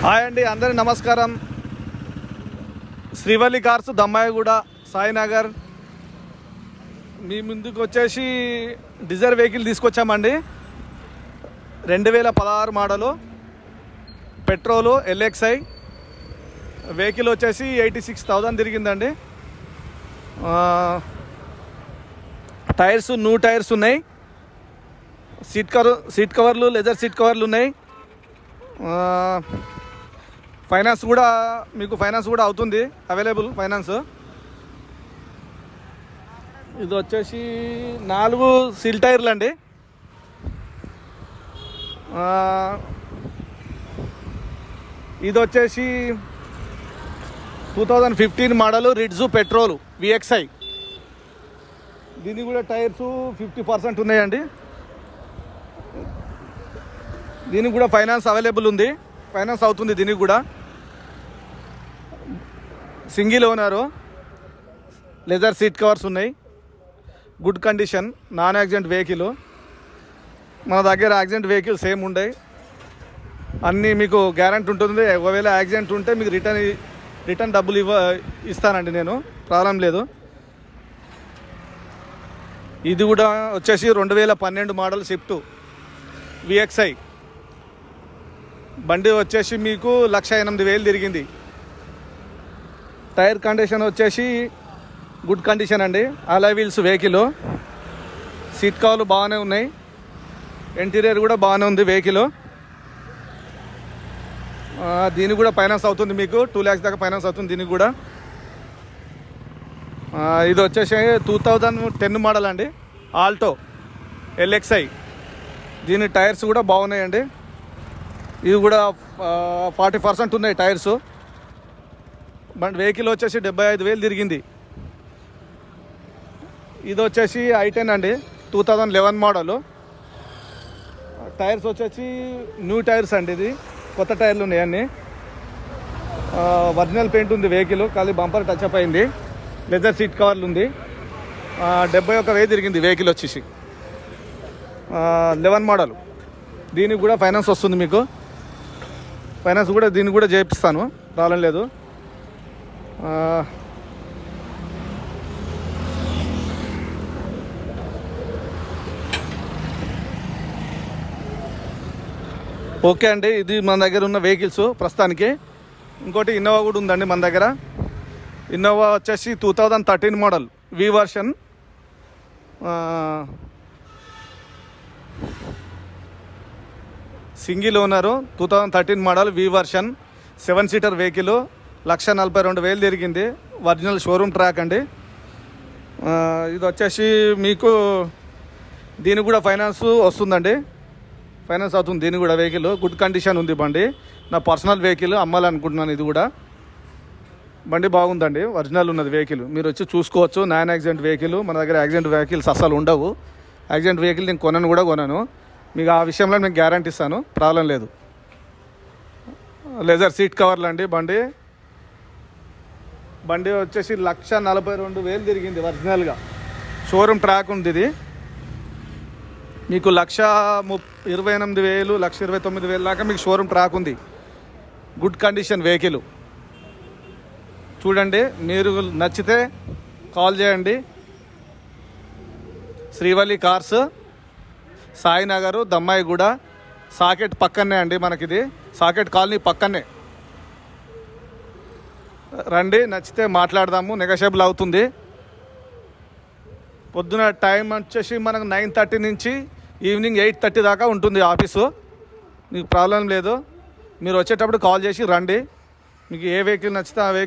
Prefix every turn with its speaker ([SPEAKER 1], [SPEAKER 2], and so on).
[SPEAKER 1] Hi అండి, అందరికీ నమస్కారం. శ్రీవల్లి కార్స్, దమ్మాయిగూడ, సాయినగర్. మీ ముందుకు వచ్చేసి డిజైర్ వెహికల్ తీసుకొచ్చామండి. 2016 మోడలు, పెట్రోలు, LXI వెహికల్ వచ్చేసి 86,000 తిరిగిందండి. టైర్స్ న్యూ టైర్స్ ఉన్నాయి. సీట్ కవర్లు లెదర్ సీట్ కవర్లు ఉన్నాయి. ఫైనాన్స్ కూడా మీకు అవుతుంది, అవైలబుల్ ఫైనాన్స్. ఇది వచ్చేసి 4 సీల్ టైర్లు అండి. ఇది వచ్చేసి 2015 మోడలు, రిడ్జు పెట్రోలు, VXI. దీనికి కూడా టైర్స్ 50% ఉన్నాయండి. దీనికి కూడా ఫైనాన్స్ అవైలబుల్ ఉంది, ఫైనాన్స్ అవుతుంది. దీనికి కూడా single owner, leather seat covers ఉన్నాయి, good condition, non accident vehicle. మన దగ్గర యాక్సిడెంట్ వెహికల్స్ ఏమి ఉండవు, అన్నీ మీకు గ్యారంటీ ఉంటుంది. ఒకవేళ యాక్సిడెంట్ ఉంటే మీకు రిటర్న్ డబ్బులు ఇస్తానండి నేను, ప్రాబ్లం లేదు. ఇది కూడా వచ్చేసి 2012 మోడల్ స్విఫ్ట్ VXI. బండి వచ్చేసి మీకు 1,08,000 తిరిగింది. టైర్ కండిషన్ వచ్చేసి గుడ్ కండిషన్ అండి. అలాయ్ వీల్స్ వెహికల్, సీట్ కవర్లు బాగానే ఉన్నాయి, ఇంటీరియర్ కూడా బాగానే ఉంది వెహికల్. దీనికి కూడా ఫైనాన్స్ అవుతుంది, మీకు 2 lakhs దాకా ఫైనాన్స్ అవుతుంది దీనికి కూడా. ఇది వచ్చేసి 2010 మోడల్ అండి, ఆల్టో LXI. దీని టైర్స్ కూడా బాగున్నాయండి. ఇది కూడా 40% ఉన్నాయి టైర్స్. బట్ వెహికల్ వచ్చేసి 75,000 తిరిగింది. ఇది వచ్చేసి I10 అండి, 2011 మోడలు. టైర్స్ వచ్చేసి న్యూ టైర్స్ అండి, ఇది కొత్త టైర్లు ఉన్నాయి అన్నీ. ఒరిజినల్ పెయింట్ ఉంది వెహికల్, ఖాళీ బంపర్ టచ్అప్ అయింది. లెదర్ సీట్ కవర్లు ఉంది. 71,000 తిరిగింది వెహికల్ వచ్చేసి. 11 మోడల్. దీనికి కూడా ఫైనాన్స్ వస్తుంది మీకు, ఫైనాన్స్ కూడా దీనికి కూడా చేపిస్తాను, ప్రాబ్లం లేదు. ఓకే అండి, ఇది మన దగ్గర ఉన్న వెహికల్స్ ప్రస్తుతానికి. ఇంకోటి ఇన్నోవా కూడా ఉందండి మన దగ్గర. ఇన్నోవా వచ్చేసి 2013 model, V version. Single owner, 2013 model, V version, 7 seater vehicle. 1,42,000 తిరిగింది. ఒరిజినల్ షోరూమ్ ట్రాక్ అండి. ఇది వచ్చేసి మీకు దీనికి కూడా ఫైనాన్స్ వస్తుందండి, ఫైనాన్స్ అవుతుంది దీనికి కూడా. వెహికల్ గుడ్ కండిషన్ ఉంది బండి, నా పర్సనల్ వెహికల్, అమ్మాలనుకుంటున్నాను. ఇది కూడా బండి బాగుందండి, ఒరిజినల్ ఉన్నది వెహికల్, మీరు వచ్చి చూసుకోవచ్చు. నాన్ యాక్సిడెంట్ వెహికల్, మన దగ్గర యాక్సిడెంట్ వెహికల్స్ అస్సలు ఉండవు. యాక్సిడెంట్ వెహికల్ నేను కొనను, మీకు ఆ విషయంలో నేను గ్యారంటీ ఇస్తాను, ప్రాబ్లం లేదు. లెదర్ సీట్ కవర్లు అండి. బండి వచ్చేసి 1,42,000 తిరిగింది ఒరిజినల్గా, షోరూమ్ ట్రాక్ ఉంది. ఇది మీకు 1,28,000, 1,29,000 దాకా మీకు షోరూమ్ ట్రాక్ ఉంది. Good condition vehicle. చూడండి, మీరు నచ్చితే కాల్ చేయండి. శ్రీవల్లి కార్స్, సాయినగరు, దమ్మాయిగూడ, సాకెట్ పక్కనే అండి మనకిది, సాకెట్ కాలనీ పక్కనే. రండి, నచ్చితే మాట్లాడదాము, నెగోషియబుల్ అవుతుంది. పొద్దున టైం వచ్చేసి మనకు 9:30 నుంచి ఈవినింగ్ 8:30 దాకా ఉంటుంది ఆఫీసు. మీకు ప్రాబ్లం లేదు, మీరు వచ్చేటప్పుడు కాల్ చేసి రండి. మీకు ఏ వెహికల్ నచ్చితే ఆ వెహికల్